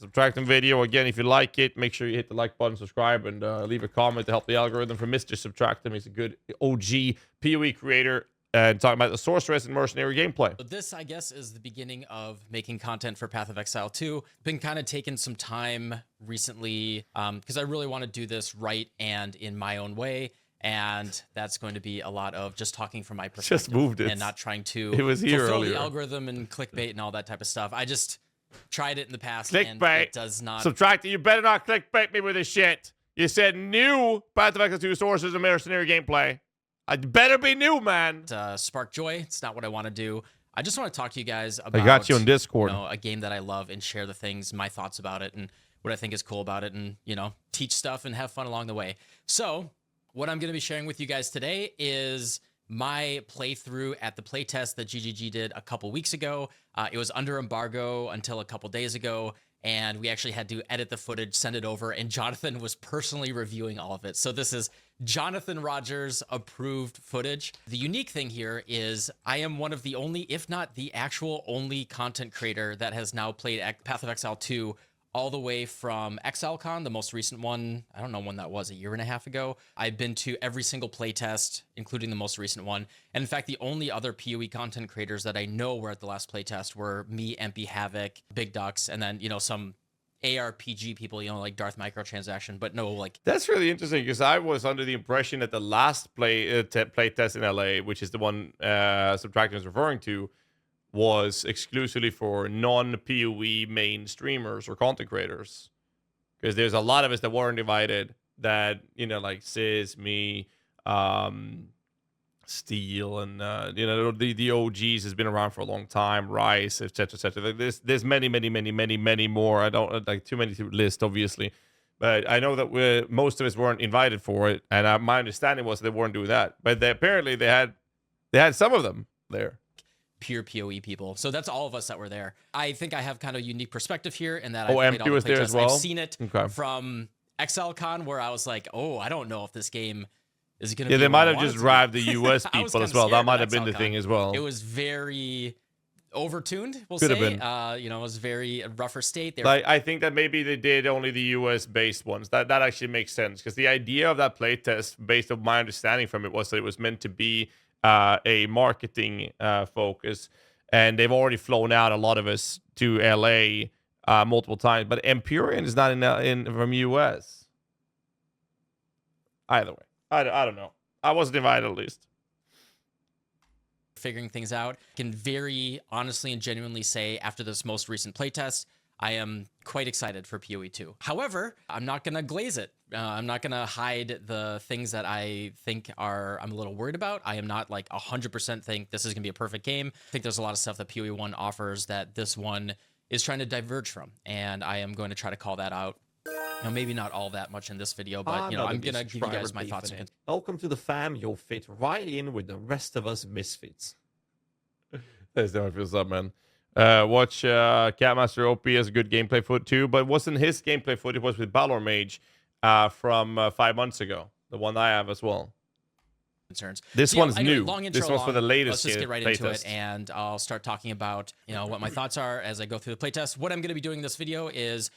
Subtracting video. Again, if you like it, make sure you hit the like button, subscribe, and leave a comment to help the algorithm for Mr. Subtractum. He's a good OG PoE creator. And talking about the Sorceress and Mercenary gameplay. So this, I guess, is the beginning of making content for Path of Exile 2. Been kind of taking some time recently because I really want to do this right and in my own way. And that's going to be a lot of just talking from my perspective. Just moved it. And not trying to it was here fulfill earlier. the algorithm and clickbait and all that type of stuff. I just tried it in the past Clickbait. and it does not. Subtracting. You better not clickbait me with this shit. You said new Path of Exile 2 Sorcerers and Mercenary gameplay. I'd better be new, man. Spark joy. It's not what I want to do. I just want to talk to you guys about I got you on Discord. A game that I love and share the things, my thoughts about it, and what I think is cool about it, and teach stuff and have fun along the way. So what I'm going to be sharing with you guys today is my playthrough at the playtest that GGG did a couple weeks ago. It was under embargo until a couple days ago, and we actually had to edit the footage, send it over, and Jonathan was personally reviewing all of it. So this is Jonathan Rogers approved footage. The unique thing here is I am one of the only, if not the actual only content creator that has now played Path of Exile 2 all the way from ExileCon, the most recent one. I don't know when that was, a year and a half ago. I've been to every single playtest, including the most recent one. And in fact, the only other PoE content creators that I know were at the last playtest were me, MP Havoc, Big Ducks, and then, some ARPG people, like Darth Microtransaction, but no, like... That's really interesting, because I was under the impression that the last playtest in LA, which is the one Subtracting is referring to, was exclusively for non-PoE main streamers or content creators. Because there's a lot of us that weren't invited that, like Sis, me, Steel, and, the OGs has been around for a long time, Rice, etc., etc. There's many more. I don't like too many to list, obviously. But I know that most of us weren't invited for it. And my understanding was they weren't doing that. But apparently they had some of them there. Pure PoE people. So that's all of us that were there. I think I have kind of a unique perspective here in that MP was there as well? I've seen it from ExileCon where I was like, oh, I don't know if this game is going to be... Yeah, they might have just grabbed the US people as well. That might have been the thing as well. It was very overtuned, we'll say. It was very rougher state. I think that maybe they did only the US-based ones. That actually makes sense, because the idea of that playtest, based on my understanding from it, was that it was meant to be a marketing focus, and they've already flown out a lot of us to LA multiple times. But Empyrean is not in from US. Either way, I don't know. I wasn't invited, at least. Figuring things out. Can very honestly and genuinely say after this most recent playtest, I am quite excited for PoE 2. However, I'm not going to glaze it. I'm not going to hide the things that I think I'm a little worried about. I am not like 100% think this is going to be a perfect game. I think there's a lot of stuff that PoE 1 offers that this one is trying to diverge from. And I am going to try to call that out. Maybe not all that much in this video, but I'm going to give you guys my thoughts on it. Welcome to the fam. You'll fit right in with the rest of us misfits. That's how it feels up, man. Watch Catmaster OP has a good gameplay foot too, but it wasn't his gameplay foot. It was with Balor Mage from 5 months ago. The one I have as well. Concerns. This one's new. Long This one's for the latest. Let's just get right into it, and I'll start talking about what my thoughts are as I go through the playtest. What I'm going to be doing in this video is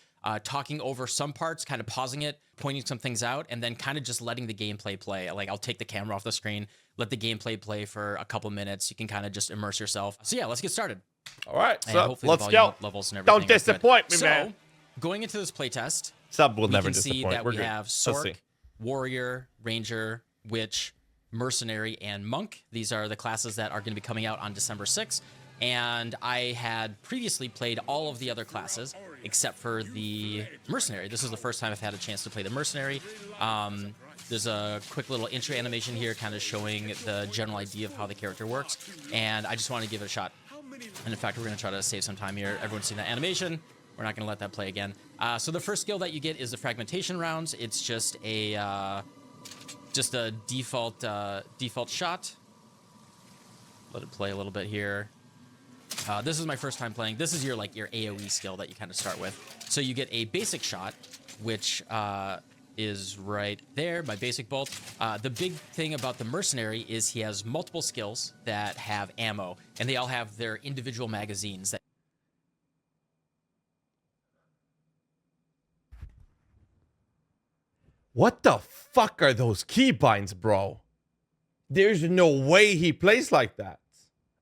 talking over some parts, kind of pausing it, pointing some things out, and then kind of just letting the gameplay play. Like, I'll take the camera off the screen, let the gameplay play for a couple minutes. You can kind of just immerse yourself. So yeah, let's get started. All right, so let's go. Levels and everything. Don't disappoint me, man. So, going into this playtest, Sub will we never can disappoint. see that We're we good. have Sorc, Warrior, Ranger, Witch, Mercenary, and Monk. These are the classes that are going to be coming out on December 6th. And I had previously played all of the other classes except for the Mercenary. This is the first time I've had a chance to play the Mercenary. There's a quick little intro animation here kind of showing the general idea of how the character works. And I just want to give it a shot. And in fact, we're going to try to save some time here. Everyone's seen that animation. We're not going to let that play again. So the first skill that you get is the fragmentation rounds. It's just a default shot. Let it play a little bit here. This is my first time playing. This is your AoE skill that you kind of start with. So you get a basic shot, which is right there, my basic bolt. The big thing about the Mercenary is he has multiple skills that have ammo, and they all have their individual magazines. What the fuck are those keybinds, bro? There's no way he plays like that.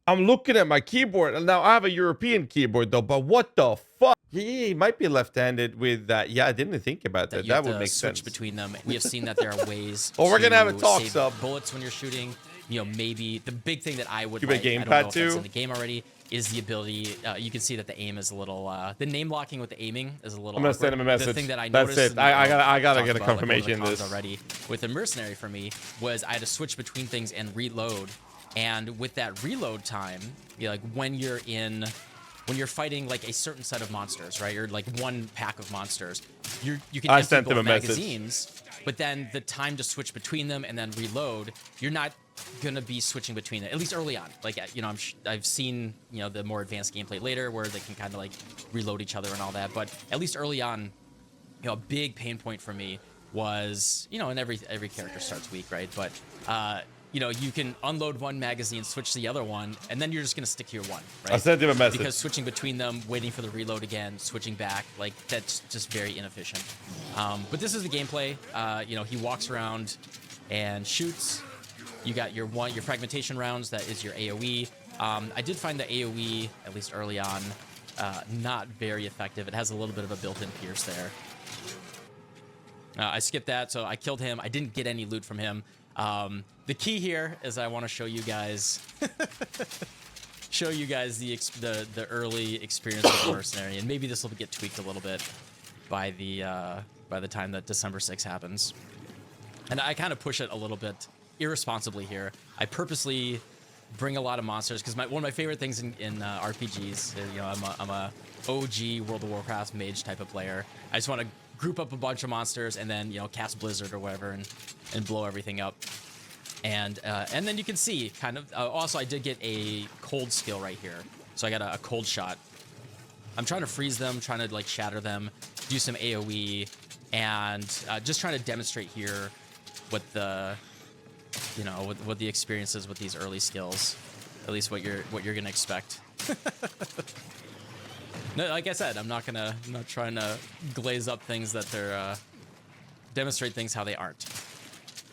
I'm looking at my keyboard, and now I have a European keyboard, though, but what the fuck? Yeah, he might be left-handed with that. Yeah, I didn't think about that. That would make switch sense. between them. We have seen that there are ways Well, we're gonna have a talk, save sub. bullets when you're shooting. You know, maybe the big thing that I would Give it like, I don't gamepad know if that's too. in the game already, is the ability, you can see that the aim is a little, the name locking with the aiming is a little I'm gonna awkward. send him a message. The thing that I That's noticed, it. and, I gotta talked get a about, confirmation like, one in of the this. cons already with the Mercenary for me was I had to switch between things and reload. And with that reload time, you know, like when you're fighting like a certain set of monsters, right? Or like one pack of monsters, you can empty sent him both a message. magazines, but then the time to switch between them and then reload, you're not gonna be switching between it, at least early on. Like, you know, I've seen, you know, the more advanced gameplay later where they can kind of like reload each other and all that, but at least early on, you know, a big pain point for me was, you know, and every character starts weak, right? But you know, you can unload one magazine, switch to the other one, and then you're just gonna stick to your one, right? I sent him a message. Because switching between them, waiting for the reload again, switching back, like that's just very inefficient. But this is the gameplay. You know, he walks around and shoots. You got your fragmentation rounds. That is your AOE. I did find the AOE, at least early on, not very effective. It has a little bit of a built-in pierce there. I skipped that, so I killed him. I didn't get any loot from him. The key here is I want to show you guys the early experience with the Mercenary, and maybe this will get tweaked a little bit by the time that December 6th happens. And I kind of push it a little bit irresponsibly here. I purposely bring a lot of monsters because one of my favorite things in RPGs is, you know, I'm a OG World of Warcraft mage type of player. I just want to group up a bunch of monsters and then, you know, cast Blizzard or whatever and blow everything up. And then you can see kind of, also I did get a cold skill right here. So I got a cold shot. I'm trying to freeze them, trying to like shatter them, do some AoE, and just trying to demonstrate here what the, you know, what the experience is with these early skills. At least what you're gonna expect. No, like I said, I'm not trying to glaze up things that they're demonstrate things how they aren't.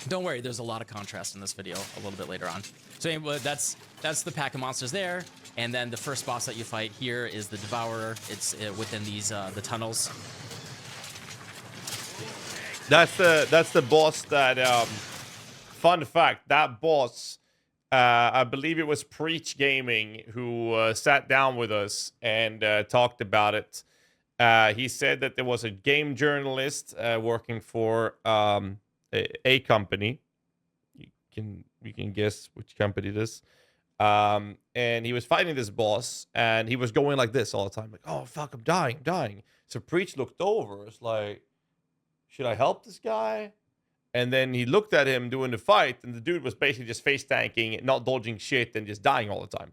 Don't worry, there's a lot of contrast in this video a little bit later on. So anyway, that's the pack of monsters there, and then the first boss that you fight here is the Devourer. It's within these the tunnels. That's the boss that. Fun fact: that boss, I believe it was Preach Gaming who sat down with us and talked about it. He said that there was a game journalist working for a company. You can guess which company it is. And he was fighting this boss, and he was going like this all the time, like, "Oh fuck, I'm dying." So Preach looked over. It's like, should I help this guy? And then he looked at him doing the fight, and the dude was basically just face tanking, not dodging shit, and just dying all the time.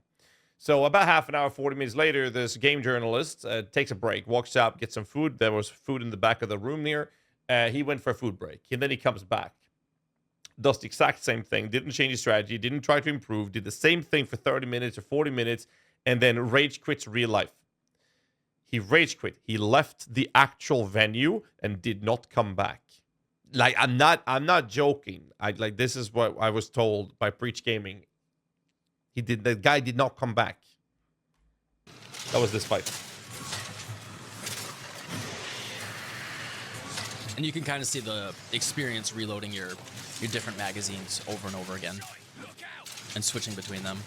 So about half an hour, 40 minutes later, this game journalist takes a break, walks out, gets some food. There was food in the back of the room near. He went for a food break, and then he comes back. Does the exact same thing, didn't change his strategy, didn't try to improve, did the same thing for 30 minutes or 40 minutes, and then rage quits real life. He rage quit. He left the actual venue and did not come back. Like, I'm not joking. This is what I was told by Preach Gaming. The guy did not come back. That was this fight. And you can kind of see the experience reloading your different magazines over and over again and switching between them.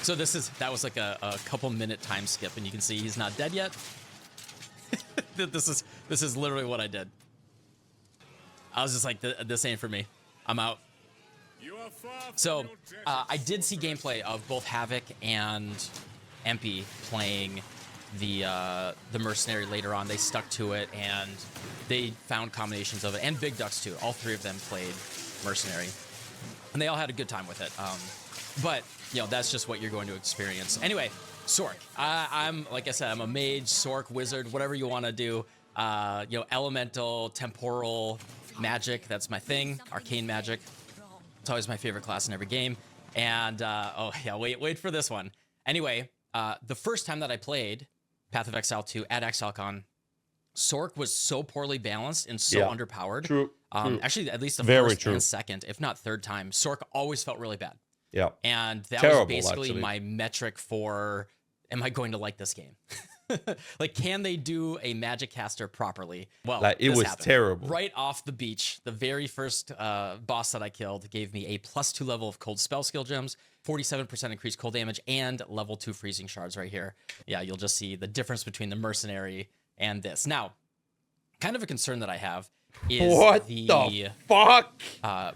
So that was like a couple minute time skip, and you can see he's not dead yet. This is literally what I did. I was just like, this ain't for me. I'm out. So I did see gameplay of both Havoc and Empy playing the Mercenary later on. They stuck to it, and they found combinations of it, and Big Ducks too. All three of them played Mercenary, and they all had a good time with it. But you know, that's just what you're going to experience. Anyway, Sorc. I'm, like I said, I'm a mage, Sorc, wizard, whatever you want to do. You know, elemental, temporal magic. That's my thing. Arcane magic. It's always my favorite class in every game. And oh yeah, wait for this one. Anyway, the first time that I played Path of Exile 2 at ExileCon, Sorc was so poorly balanced and so underpowered. True. Actually, at least the Very first true. and second, if not third time, Sorc always felt really bad. Yeah. And that Terrible, was basically actually. my metric for, am I going to like this game? Like, can they do a magic caster properly? Well, Like, it this was happened. terrible. Right off the beach, the very first boss that I killed gave me a +2 level of cold spell skill gems, 47% increased cold damage, and level 2 freezing shards right here. Yeah, you'll just see the difference between the Mercenary and this. Now, kind of a concern that I have is What the fuck?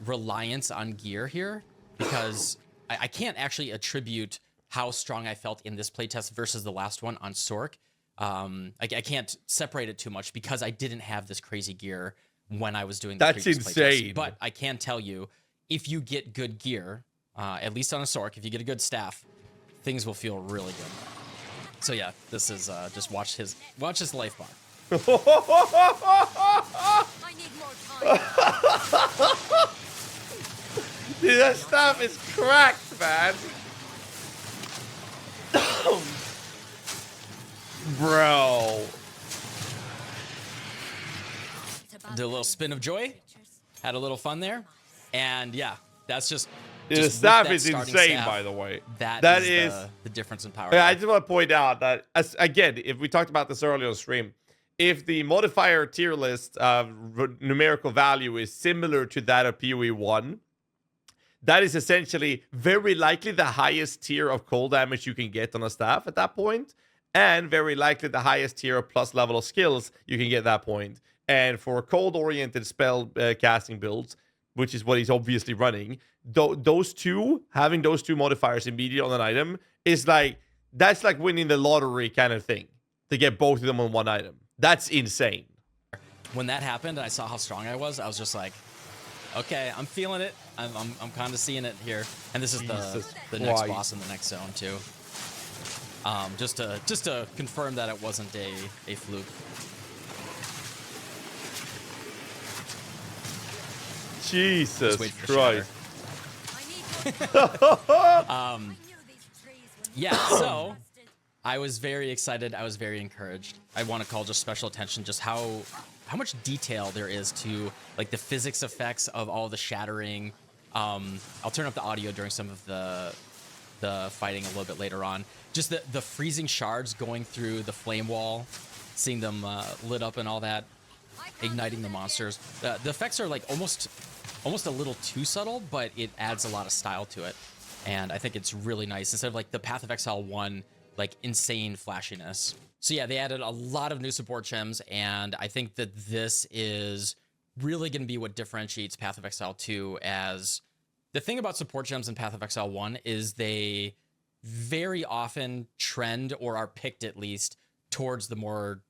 reliance on gear here, because I can't actually attribute how strong I felt in this playtest versus the last one on Sorc. I can't separate it too much because I didn't have this crazy gear when I was doing the That's previous insane. playtest. But I can tell you, if you get good gear, at least on a Sorc, if you get a good staff, things will feel really good. So yeah, this is just watch his life bar. I need more time. Dude, that stuff is cracked, man. Bro. Did a little spin of joy, had a little fun there, and yeah, that's just. The just with staff that is starting insane, staff, by the way. That is the difference in power. Yeah, I just want to point out that, again, if we talked about this earlier on stream, if the modifier tier list numerical value is similar to that of PoE 1, that is essentially very likely the highest tier of cold damage you can get on a staff at that point, and very likely the highest tier of plus level of skills you can get at that point. And for cold-oriented spell casting builds, which is what he's obviously running, those two, having those two modifiers immediately on an item, is like, that's like winning the lottery kind of thing, to get both of them on one item. That's insane. When that happened and I saw how strong I was just like, okay, I'm feeling it. I'm kind of seeing it here. And this is the next Christ. boss in the next zone too. Just to confirm that it wasn't a fluke. Jesus wait for the Christ. I knew these trees were Yeah, so I was very excited. I was very encouraged. I want to call just special attention just how much detail there is to like the physics effects of all the shattering. I'll turn up the audio during some of the fighting a little bit later on. Just the freezing shards going through the flame wall, seeing them lit up and all that, igniting the monsters. The effects are like almost a little too subtle, but it adds a lot of style to it. And I think it's really nice instead of like the Path of Exile 1, like insane flashiness. So yeah, they added a lot of new support gems, and I think that this is really going to be what differentiates Path of Exile 2. As the thing about support gems in Path of Exile 1 is they very often trend, or are picked at least, towards the more,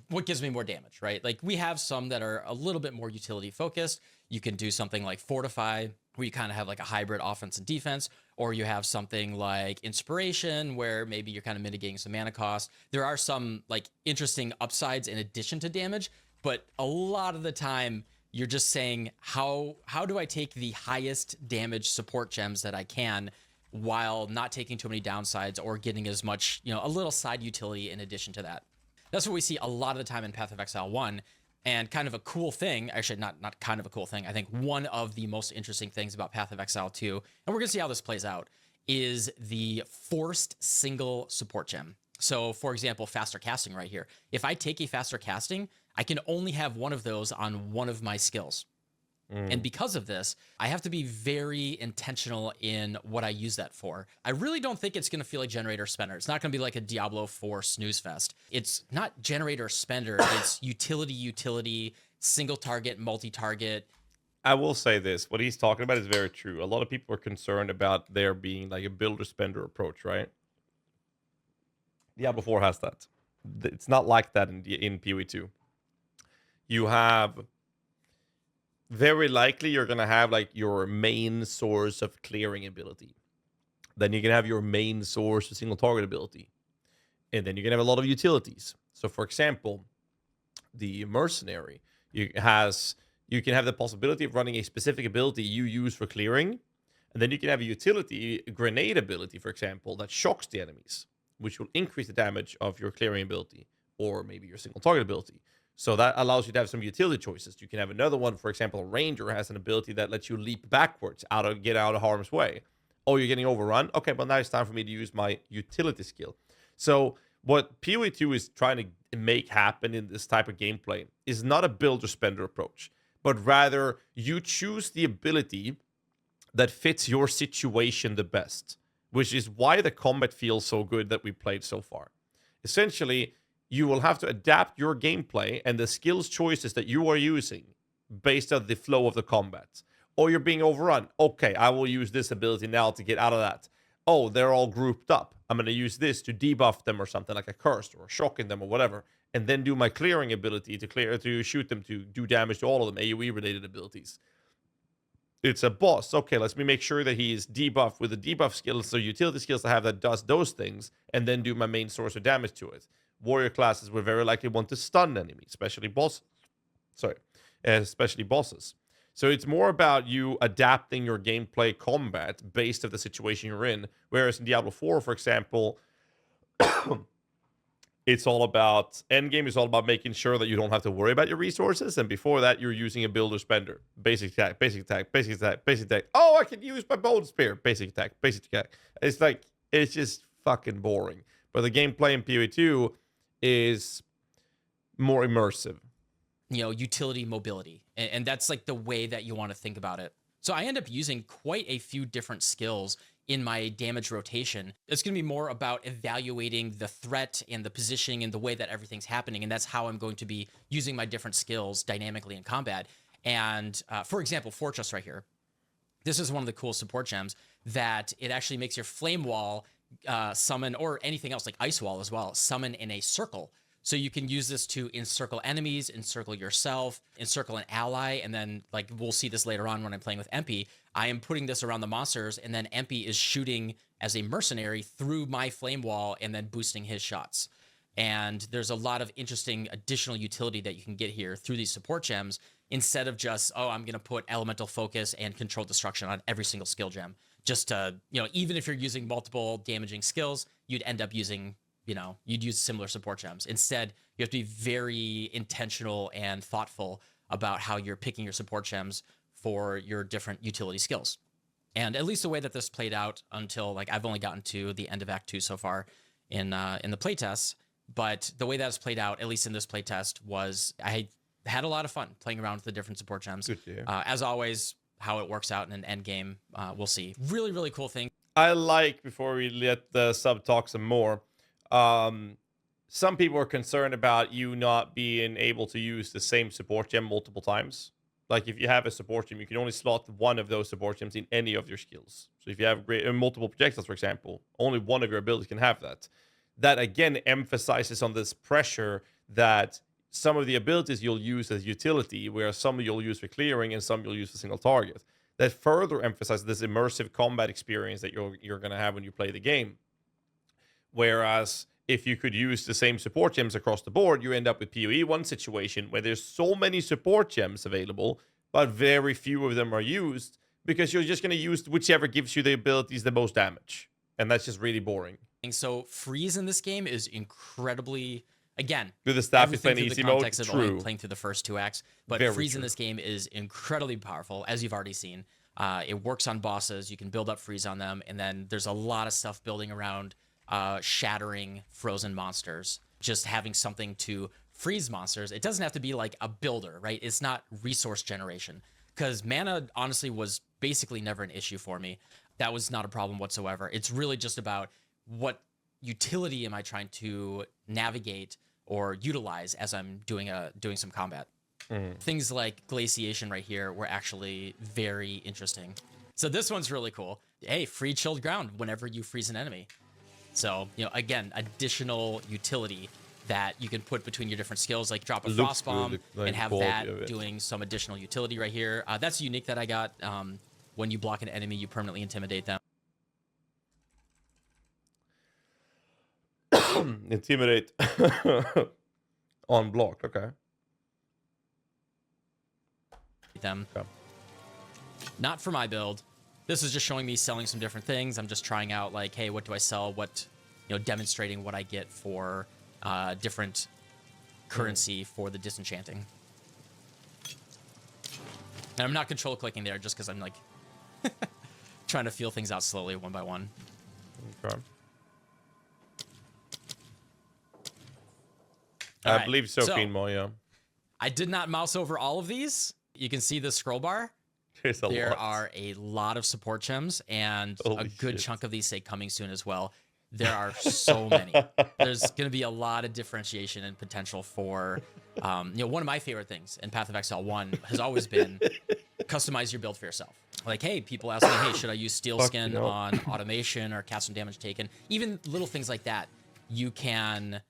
what gives me more damage, right? Like we have some that are a little bit more utility focused. You can do something like Fortify, where you kind of have like a hybrid offense and defense, or you have something like Inspiration, where maybe you're kind of mitigating some mana cost. There are some like interesting upsides in addition to damage, but a lot of the time you're just saying, how do I take the highest damage support gems that I can while not taking too many downsides or getting as much, a little side utility in addition to that. That's what we see a lot of the time in Path of Exile 1. And kind of a cool thing, actually not kind of a cool thing, I think one of the most interesting things about Path of Exile 2, and we're going to see how this plays out, is the forced single support gem. So for example, faster casting right here. If I take a faster casting, I can only have one of those on one of my skills. And because of this, I have to be very intentional in what I use that for. I really don't think it's going to feel like Generator Spender. It's not going to be like a Diablo 4 snooze fest. It's not Generator Spender. It's utility, single target, multi-target. I will say this. What he's talking about is very true. A lot of people are concerned about there being like a builder-spender approach, right? Diablo 4 has that. It's not like that in PoE 2. You have... very likely you're going to have like your main source of clearing ability. Then you can have your main source of single target ability. And then you can have a lot of utilities. So for example, the Mercenary, you can have the possibility of running a specific ability you use for clearing. And then you can have a utility, a grenade ability, for example, that shocks the enemies, which will increase the damage of your clearing ability, or maybe your single target ability. So that allows you to have some utility choices. You can have another one, for example, a ranger has an ability that lets you leap backwards get out of harm's way. Oh, you're getting overrun? Okay, well now it's time for me to use my utility skill. So what PoE 2 is trying to make happen in this type of gameplay is not a builder spender approach, but rather you choose the ability that fits your situation the best, which is why the combat feels so good that we played so far. Essentially, you will have to adapt your gameplay and the skills choices that you are using based on the flow of the combat. Or you're being overrun. Okay, I will use this ability now to get out of that. Oh, they're all grouped up. I'm going to use this to debuff them or something like a curse or shocking them or whatever. And then do my clearing ability to shoot them to do damage to all of them, AoE related abilities. It's a boss. Okay, let's make sure that he is debuffed with the debuff skills, so utility skills to have that does those things, and then do my main source of damage to it. Warrior classes will very likely want to stun enemies, especially bosses. So it's more about you adapting your gameplay combat based on the situation you're in. Whereas in Diablo 4, for example, it's all about endgame is all about making sure that you don't have to worry about your resources. And before that, you're using a builder spender. Basic attack, basic attack, basic attack, basic attack. Oh, I can use my bone spear. Basic attack, basic attack. It's like, it's just fucking boring. But the gameplay in PoE 2 is more immersive. Utility mobility. And that's like the way that you want to think about it. So I end up using quite a few different skills in my damage rotation. It's going to be more about evaluating the threat and the positioning and the way that everything's happening. And that's how I'm going to be using my different skills dynamically in combat. And for example, Fortress right here. This is one of the cool support gems that it actually makes your flame wall summon, or anything else like ice wall as well, summon in a circle. So you can use this to encircle enemies, encircle yourself, encircle an ally, and then, like, we'll see this later on when I'm playing with MP. I am putting this around the monsters, and then MP is shooting as a mercenary through my flame wall and then boosting his shots. And there's a lot of interesting additional utility that you can get here through these support gems, instead of just, oh, I'm going to put elemental focus and control destruction on every single skill gem. Just to, even if you're using multiple damaging skills, you'd end up using you'd use similar support gems. Instead, you have to be very intentional and thoughtful about how you're picking your support gems for your different utility skills. And at least the way that this played out until, like, I've only gotten to the end of Act 2 so far in the playtest, but the way that it's played out, at least in this playtest, was I had a lot of fun playing around with the different support gems. Good to hear. As always, how it works out in an end game, we'll see. Really, really cool thing. I like, before we let the sub talk some more, some people are concerned about you not being able to use the same support gem multiple times. Like, if you have a support gem, you can only slot one of those support gems in any of your skills. So if you have multiple projectiles, for example, only one of your abilities can have that. That again emphasizes on this pressure that some of the abilities you'll use as utility, where some you'll use for clearing and some you'll use for single target. That further emphasizes this immersive combat experience that you're going to have when you play the game. Whereas if you could use the same support gems across the board, you end up with PoE 1 situation where there's so many support gems available, but very few of them are used, because you're just going to use whichever gives you the abilities the most damage. And that's just really boring. So freeze in this game is incredibly, again, with the staff is everything playing through easy the mode, context of true. only playing through the first 2 acts. But Very freeze true. in this game is incredibly powerful, as you've already seen. It works on bosses. You can build up freeze on them. And then there's a lot of stuff building around shattering frozen monsters, just having something to freeze monsters. It doesn't have to be like a builder, right? It's not resource generation, because mana honestly was basically never an issue for me. That was not a problem whatsoever. It's really just about what utility am I trying to navigate or utilize as I'm doing some combat. Things like glaciation right here were actually very interesting. So this one's really cool. Hey, free chilled ground whenever you freeze an enemy. So, again, additional utility that you can put between your different skills, like drop a frost bomb and have that doing some additional utility right here. That's unique that I got. When you block an enemy, you permanently intimidate them. Intimidate on block, okay. Them. Okay. Not for my build. This is just showing me selling some different things. I'm just trying out, like, hey, what do I sell? What, demonstrating what I get for different currency for the disenchanting. And I'm not control clicking there just because I'm like trying to feel things out slowly one by one. Okay. All I right, believe so, Fiendmo, yeah. I did not mouse over all of these. You can see the scroll bar. There's a There lot. are a lot of support gems, and a Holy good shit. chunk of these say coming soon as well. There are so many. There's going to be a lot of differentiation and potential for, one of my favorite things in Path of Exile 1 has always been customize your build for yourself. Like, hey, people ask me, hey, should I use Steel Skin you know. on automation or cast some damage taken? Even little things like that, you can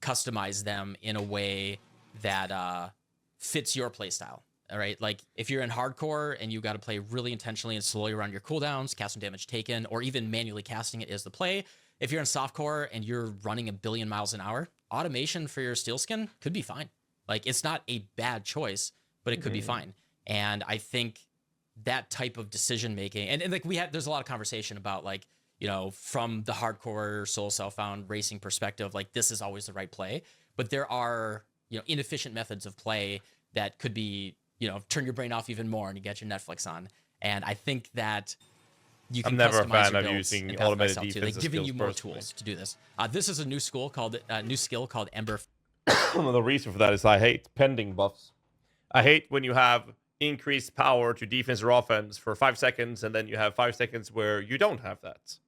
customize them in a way that fits your playstyle. All right, like if you're in hardcore and you got to play really intentionally and slowly around your cooldowns, cast some damage taken, or even manually casting it is the play. If you're in softcore and you're running 1 billion miles an hour, automation for your Steel Skin could be fine. Like it's not a bad choice, but it could be fine. And I think that type of decision making, and like there's a lot of conversation about like, from the hardcore soul self-found racing perspective, like this is always the right play. But there are, inefficient methods of play that could be, turn your brain off even more and you get your Netflix on. And I think that you can I'm never a customize fan your of builds using in Path of automated Exile 2. defensive They're giving you skills more personally. tools to do this. This is a new skill called Ember. The reason for that is I hate pending buffs. I hate when you have increased power to defense or offense for 5 seconds, and then you have 5 seconds where you don't have that.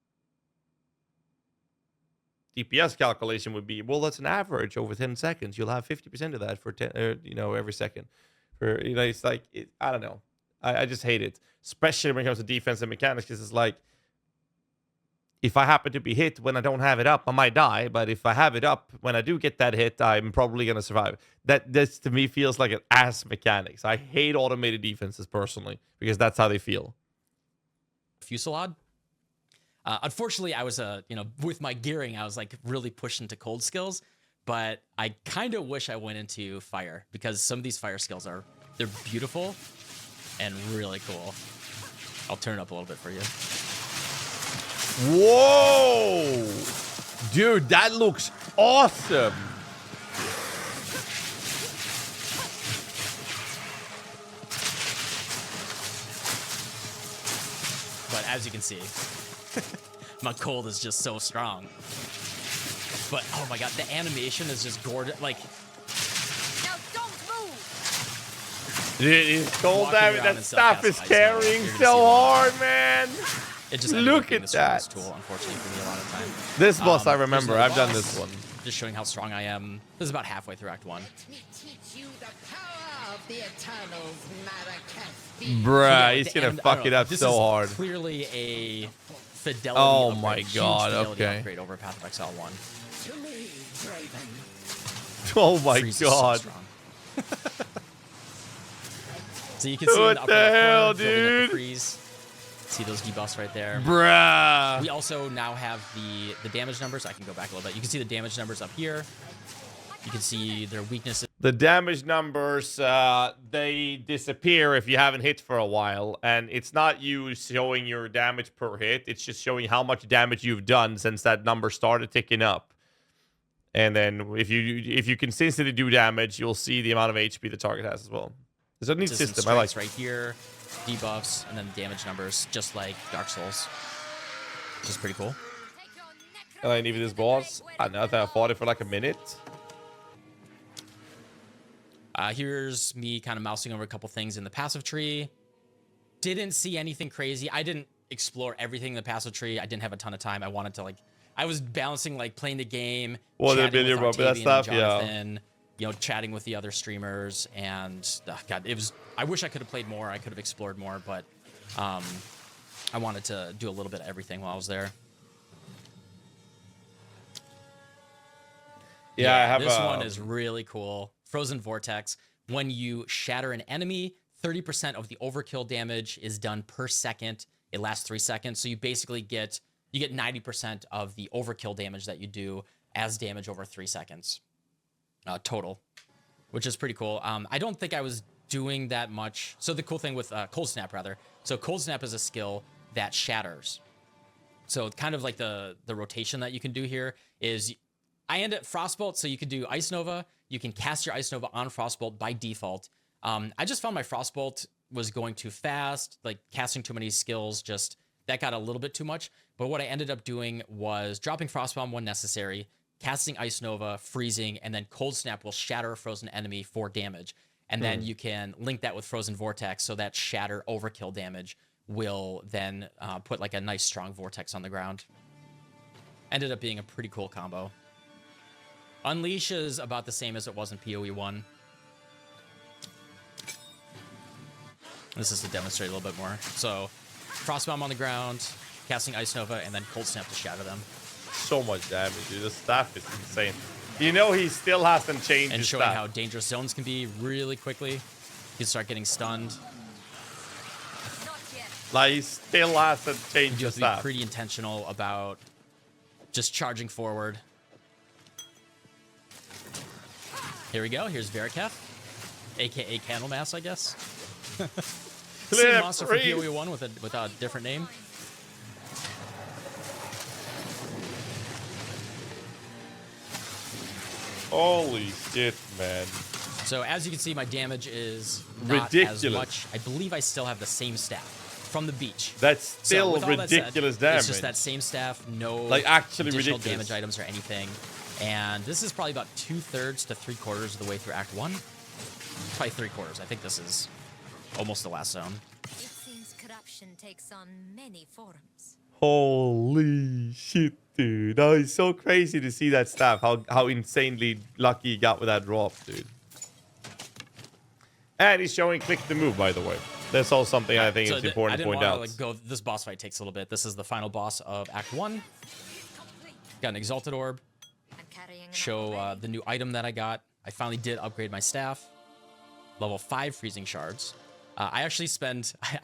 DPS calculation would be, well, that's an average over 10 seconds. You'll have 50% of that for 10, every second. It's like, I don't know. I just hate it, especially when it comes to defense and mechanics, because it's like, if I happen to be hit when I don't have it up, I might die. But if I have it up when I do get that hit, I'm probably going to survive. This to me feels like an ass mechanics. I hate automated defenses personally because that's how they feel. Fusillade. Unfortunately, I was with my gearing, I was like really pushed into cold skills, but I kind of wish I went into fire because some of these fire skills they're beautiful and really cool. I'll turn it up a little bit for you. Whoa! Dude, that looks awesome. But as you can see, my cold is just so strong. But oh my god, the animation is just gorgeous. Like, Now don't move. It's cold Walking damage. around That in stuff is self-cast carrying ice, so hard, man. it just ended up Look being at the strongest that. tool, unfortunately, for me a lot of time. This boss I There's remember. no I've done boss. this one. Just showing how strong I am. This is about halfway through Act 1. Let me teach you the power of the Eternals, Maracas. Bruh, Yeah, he's the gonna end- I fuck don't it know, up this so is hard. Clearly a fidelity Oh upgrade, my huge God, fidelity okay. upgrade over Path of Exile 1. To me, Draven. Oh my Freeze is so god. strong. So you can see in What the upper the left hell, corner, building up the dude? freeze. See those debuffs right there. Bruh. We also now have the damage numbers. I can go back a little bit. You can see the damage numbers up here. You can see their weaknesses. The damage numbers, they disappear if you haven't hit for a while. And it's not you showing your damage per hit. It's just showing how much damage you've done since that number started ticking up. And then if you consistently do damage, you'll see the amount of HP the target has as well. It's a neat Resistance system. I like strikes right here, debuffs, and then the damage numbers, just like Dark Souls, which is pretty cool. And I needed this boss. I know that I fought it for like a minute. Here's me kind of mousing over a couple things in the passive tree. Didn't see anything crazy. I didn't explore everything in the passive tree. I didn't have a ton of time. I wanted to I was balancing playing the game, Well, the chatting with video, but that Octavian and stuff, yeah. Jonathan, chatting with the other streamers, and God, it was. I wish I could have played more. I could have explored more, but I wanted to do a little bit of everything while I was there. Yeah, I have this one is really cool. Frozen Vortex. When you shatter an enemy, 30% of the overkill damage is done per second. It lasts 3 seconds, so you basically get 90% of the overkill damage that you do as damage over 3 seconds total, which is pretty cool. I don't think I was doing that much. So the cool thing with Cold Snap, rather. So Cold Snap is a skill that shatters. So kind of like the rotation that you can do here is I end at Frostbolt, so you can do Ice Nova. You can cast your Ice Nova on Frostbolt by default. I just found my Frostbolt was going too fast, like casting too many skills, just that got a little bit too much. But what I ended up doing was dropping Frostbomb when necessary, casting Ice Nova, freezing, and then Cold Snap will shatter a frozen enemy for damage. And then you can link that with Frozen Vortex, so that shatter overkill damage will then put like a nice strong Vortex on the ground. Ended up being a pretty cool combo. Unleash is about the same as it was in PoE 1. This is to demonstrate a little bit more. So, Frostbomb on the ground, casting Ice Nova, and then Cold Snap to shatter them. So much damage, dude. The staff is insane. You know he still hasn't changed And his showing staff. how dangerous zones can be really quickly. You can start getting stunned. Not yet. Like, he still hasn't changed You his have to be staff. pretty intentional about just charging forward. Here we go. Here's Veriketh, aka Candlemass, I guess. Same monster from freeze. PoE 1 with a different name. Holy shit, man. So as you can see, my damage is not as Ridiculous. much. I believe I still have the same staff from the beach. That's So still with all that said, ridiculous damage. It's just that same staff, no Like, actually additional ridiculous. damage items or anything. And this is probably about 2/3 to 3/4 of the way through Act 1. Probably 3/4. I think this is almost the last zone. It seems corruption takes on many forms. Holy shit, dude. That is so crazy to see that staff. How insanely lucky he got with that drop, dude. And he's showing click the move, by the way. That's all something I think So is important to point out. Like, this boss fight takes a little bit. This is the final boss of Act 1. Got an Exalted Orb. I'm carrying enough Show already. the new item that I got. I finally did upgrade my staff. Level 5 freezing shards. I actually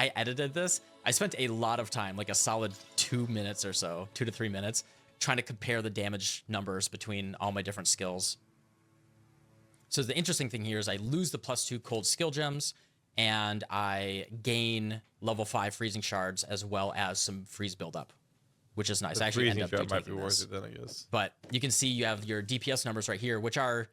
I edited this. I spent a lot of time, like a solid 2 minutes or so, 2 to 3 minutes, trying to compare the damage numbers between all my different skills. So the interesting thing here is I lose the +2 cold skill gems, and I gain level 5 freezing shards as well as some freeze buildup, which is nice. The I actually end freezing up shot might be taking worth this. it then, I guess. But you can see you have your DPS numbers right here, which are...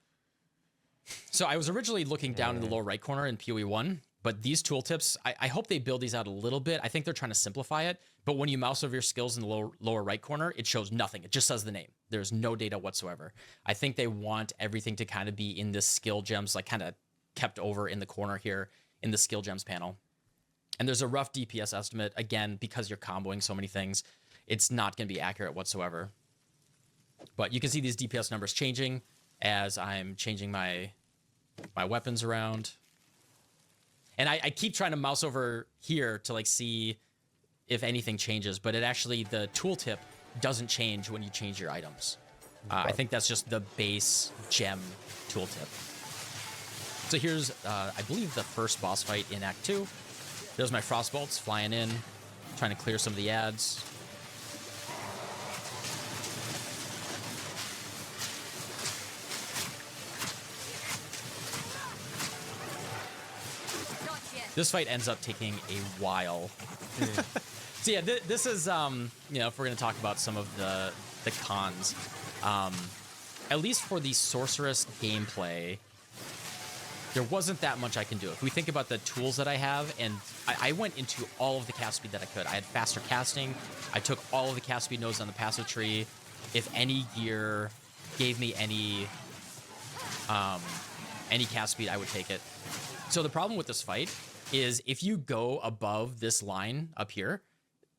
So I was originally looking down in the lower right corner in PoE 1, but these tooltips, I hope they build these out a little bit. I think they're trying to simplify it, but when you mouse over your skills in the lower right corner, it shows nothing. It just says the name. There's no data whatsoever. I think they want everything to kind of be in this skill gems, like kind of kept over in the corner here in the skill gems panel. And there's a rough DPS estimate. Again, because you're comboing so many things, it's not going to be accurate whatsoever. But you can see these DPS numbers changing as I'm changing my weapons around. And I keep trying to mouse over here to like see if anything changes, but it actually, the tooltip doesn't change when you change your items. I think that's just the base gem tooltip. So here's, I believe, the first boss fight in Act 2. There's my Frostbolts flying in, trying to clear some of the ads. Not yet. This fight ends up taking a while. So yeah, this is, you know, if we're going to talk about some of the cons, at least for the Sorceress gameplay, there wasn't that much I can do. If we think about the tools that I have, and I went into all of the cast speed that I could. I had faster casting. I took all of the cast speed nodes on the passive tree. If any gear gave me any cast speed, I would take it. So the problem with this fight is if you go above this line up here,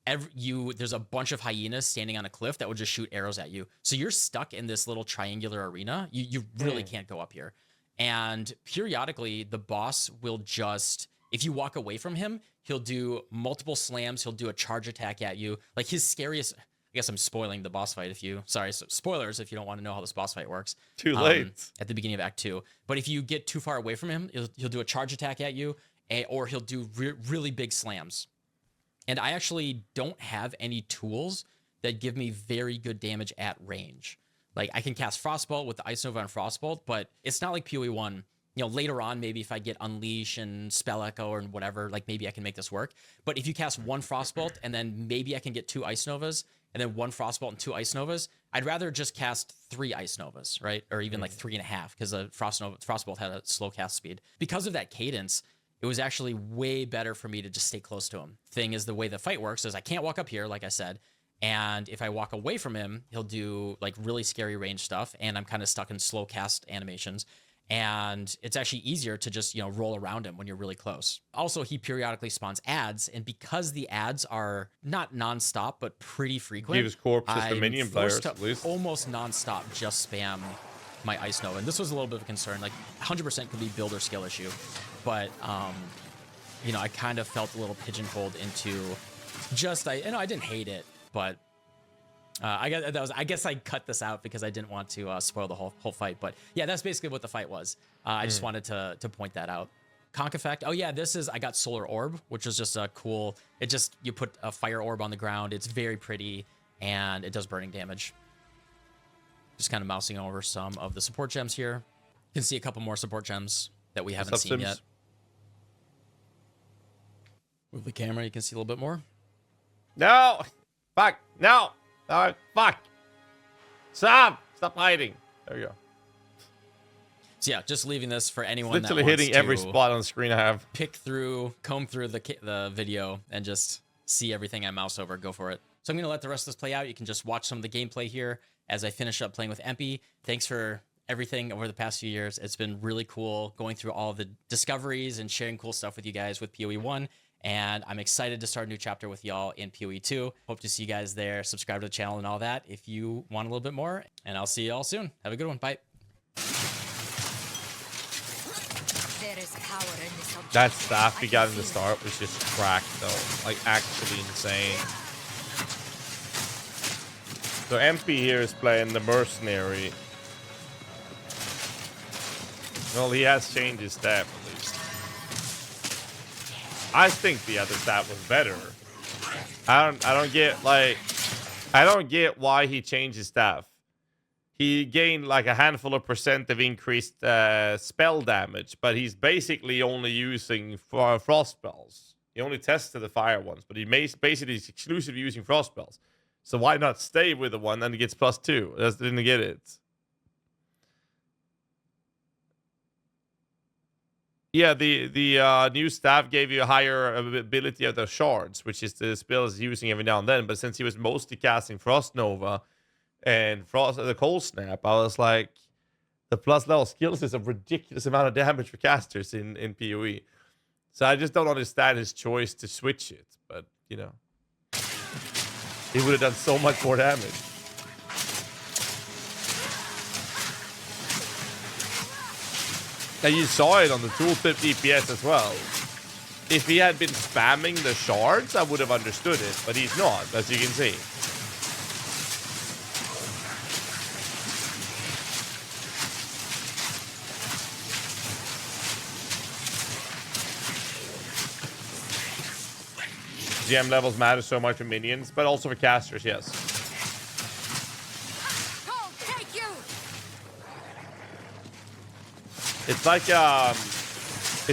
there's a bunch of hyenas standing on a cliff that will just shoot arrows at you. So you're stuck in this little triangular arena. You really can't go up here. And periodically, the boss will just, if you walk away from him, he'll do multiple slams. He'll do a charge attack at you. Like his scariest, I guess I'm spoiling the boss fight so spoilers if you don't want to know how this boss fight works. Too late. At the beginning of Act 2. But if you get too far away from him, he'll do a charge attack at you, or he'll do really big slams. And I actually don't have any tools that give me very good damage at range. Like, I can cast Frostbolt with the Ice Nova and Frostbolt, but it's not like PoE 1. You know, later on, maybe if I get Unleash and Spell Echo or whatever, like, maybe I can make this work. But if you cast one Frostbolt and then maybe I can get 2 Ice Novas, and then 1 Frostbolt and 2 Ice Novas, I'd rather just cast 3 Ice Novas, right? Or even like 3.5, because a Frostbolt had a slow cast speed. Because of that cadence, it was actually way better for me to just stay close to him. Thing is, the way the fight works is I can't walk up here, like I said. And if I walk away from him, he'll do like really scary range stuff. And I'm kind of stuck in slow cast animations. And it's actually easier to just, roll around him when you're really close. Also, he periodically spawns ads, and because the ads are not nonstop but pretty frequent, Gives corpses for I'm minion players, forced to at least. almost nonstop just spam my Ice Nova. And this was a little bit of a concern. Like 100% could be build or skill issue, but I kind of felt a little pigeonholed into just I didn't hate it, but. I guess I cut this out because I didn't want to spoil the whole fight. But yeah, that's basically what the fight was. I just wanted to point that out. Conk effect. Oh yeah, I got Solar Orb, which is just a cool. You put a fire orb on the ground. It's very pretty and it does burning damage. Just kind of mousing over some of the support gems here. You can see a couple more support gems that we haven't seen yet. Move the camera. You can see a little bit more. No, fuck, no. Oh, fuck. Stop hiding. There we go. So yeah, just leaving this for anyone Literally that wants hitting every to spot on the screen I have. comb through the video and just see everything I mouse over. Go for it. So I'm going to let the rest of this play out. You can just watch some of the gameplay here as I finish up playing with Empy. Thanks for everything over the past few years. It's been really cool going through all the discoveries and sharing cool stuff with you guys with PoE 1. And I'm excited to start a new chapter with y'all in PoE 2. Hope to see you guys there. Subscribe to the channel and all that if you want a little bit more. And I'll see you all soon. Have a good one. Bye. There is power in this object. That staff we got in the start was just cracked, though. Like, actually insane. So MP here is playing the Mercenary. Well, he has changed his staff, at least. I think the other stat was better. I don't get why he changed his staff. He gained like a handful of % of increased spell damage, but he's basically only using frost spells. He only tested the fire ones, but he basically is exclusively using frost spells. So why not stay with the one and he gets +2? I just didn't get it. Yeah, the new staff gave you a higher ability of the shards, which is the spells he's using every now and then. But since he was mostly casting Frost Nova and the Cold Snap, I was like, the plus level skills is a ridiculous amount of damage for casters in PoE. So I just don't understand his choice to switch it. But, he would have done so much more damage. And you saw it on the tooltip DPS as well. If he had been spamming the shards, I would have understood it, but he's not, as you can see. GM levels matter so much for minions, but also for casters, yes. It's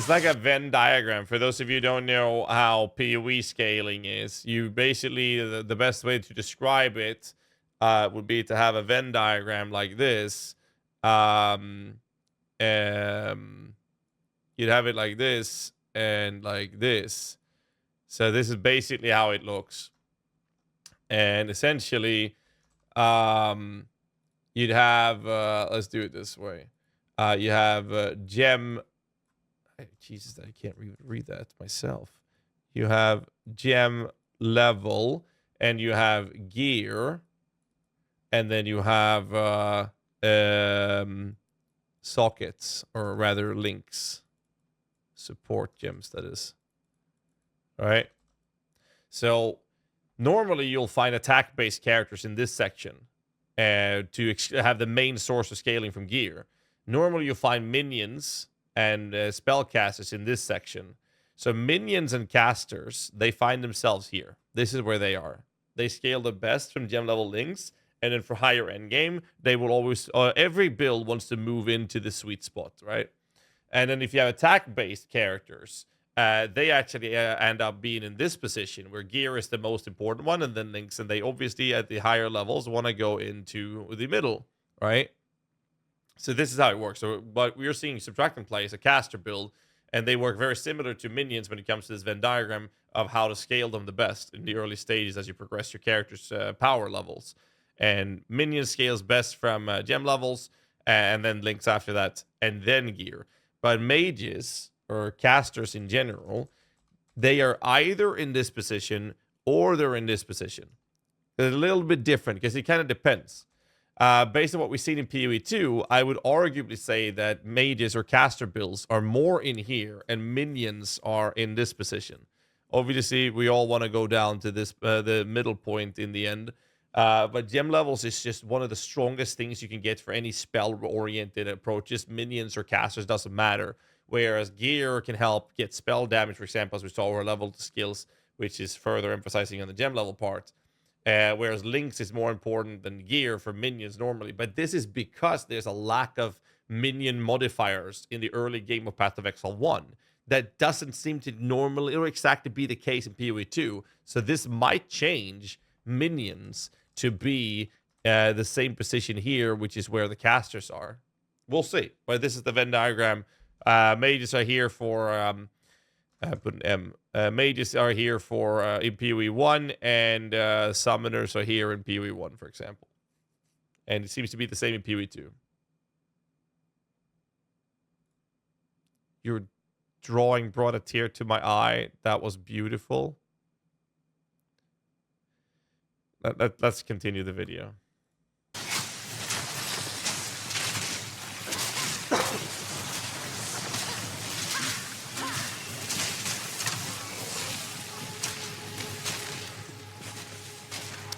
like a Venn diagram. For those of you who don't know how PoE scaling is, you basically, the best way to describe it would be to have a Venn diagram like this. You'd have it like this and like this. So this is basically how it looks. And essentially, you'd have, let's do it this way. You have gem. Jesus, I can't read that myself. You have gem level, and you have gear, and then you have sockets, or rather links. Support gems, that is. All right. So normally you'll find attack-based characters in this section to have the main source of scaling from gear. Normally, you'll find minions and spellcasters in this section. So minions and casters, they find themselves here. This is where they are. They scale the best from gem level links. And then for higher end game, they will always... every build wants to move into the sweet spot, right? And then if you have attack-based characters, they actually end up being in this position where gear is the most important one, and then links, and they obviously at the higher levels want to go into the middle, right? So this is how it works. So, but we are seeing Subtracting play as a caster build, and they work very similar to minions when it comes to this Venn diagram of how to scale them the best in the early stages as you progress your character's power levels. And minions scales best from gem levels, and then links after that, and then gear. But mages, or casters in general, they are either in this position or they're in this position. They're a little bit different because it kind of depends. Based on what we've seen in PoE 2, I would arguably say that mages or caster builds are more in here and minions are in this position. Obviously, we all want to go down to this the middle point in the end. But gem levels is just one of the strongest things you can get for any spell-oriented approaches. Minions or casters, doesn't matter. Whereas gear can help get spell damage, for example, as we saw, or level skills, which is further emphasizing on the gem level part. Whereas links is more important than gear for minions normally. But this is because there's a lack of minion modifiers in the early game of Path of Exile 1. That doesn't seem to normally or exactly be the case in PoE 2. So this might change minions to be the same position here, which is where the casters are. We'll see. But this is the Venn diagram. Mages are here for... mages are here for in PoE 1, and summoners are here in PoE 1, for example. And it seems to be the same in PoE 2. Your drawing brought a tear to my eye. That was beautiful. Let's continue the video.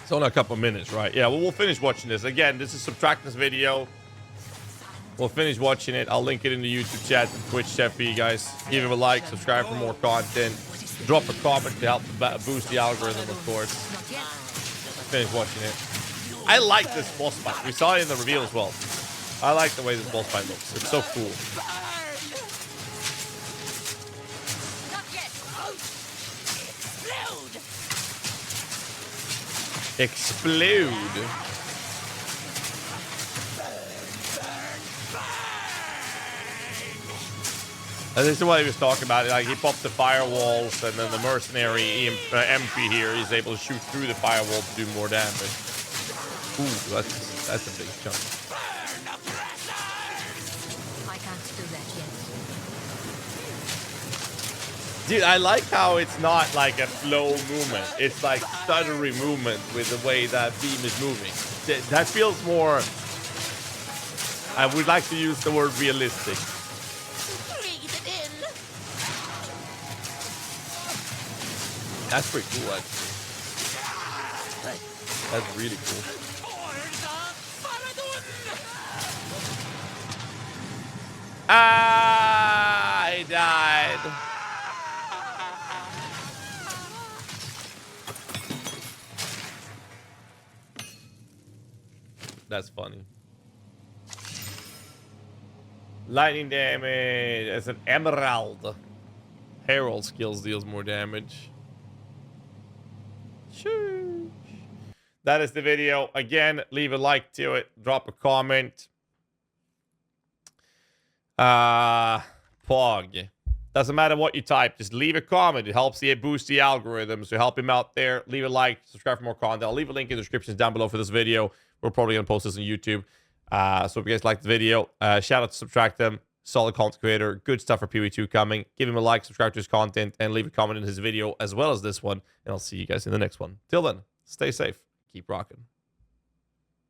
It's only a couple minutes, right? Yeah, well, we'll finish watching this. Again, this is Subtractness video. We'll finish watching it. I'll link it in the YouTube chat and Twitch chat for you guys. Give him a like, subscribe for more content. Drop a comment to help boost the algorithm, of course. Finish watching it. I like this boss fight. We saw it in the reveal as well. I like the way this boss fight looks. It's so cool. Explode. And this is what he was talking about. Like, he popped the firewalls, and then the mercenary MP here is able to shoot through the firewall to do more damage. Ooh, that's a big chunk. I can't do that yet. Dude, I like how it's not like a flow movement. It's like stuttery movement with the way that beam is moving. That feels more... I would like to use the word realistic. That's pretty cool, actually. That's really cool. I died. That's funny. Lightning damage as an emerald. Herald skills deals more damage. Sheesh. That is the video. Again, leave a like to it. Drop a comment. Pog. Doesn't matter what you type. Just leave a comment. It helps boost the algorithms. So help him out there. Leave a like. Subscribe for more content. I'll leave a link in the description down below for this video. We're probably going to post this on YouTube. So if you guys liked the video, shout out to Subtract them. Solid content creator. Good stuff for PoE 2 coming. Give him a like, subscribe to his content, and leave a comment in his video as well as this one. And I'll see you guys in the next one. Till then, stay safe. Keep rocking.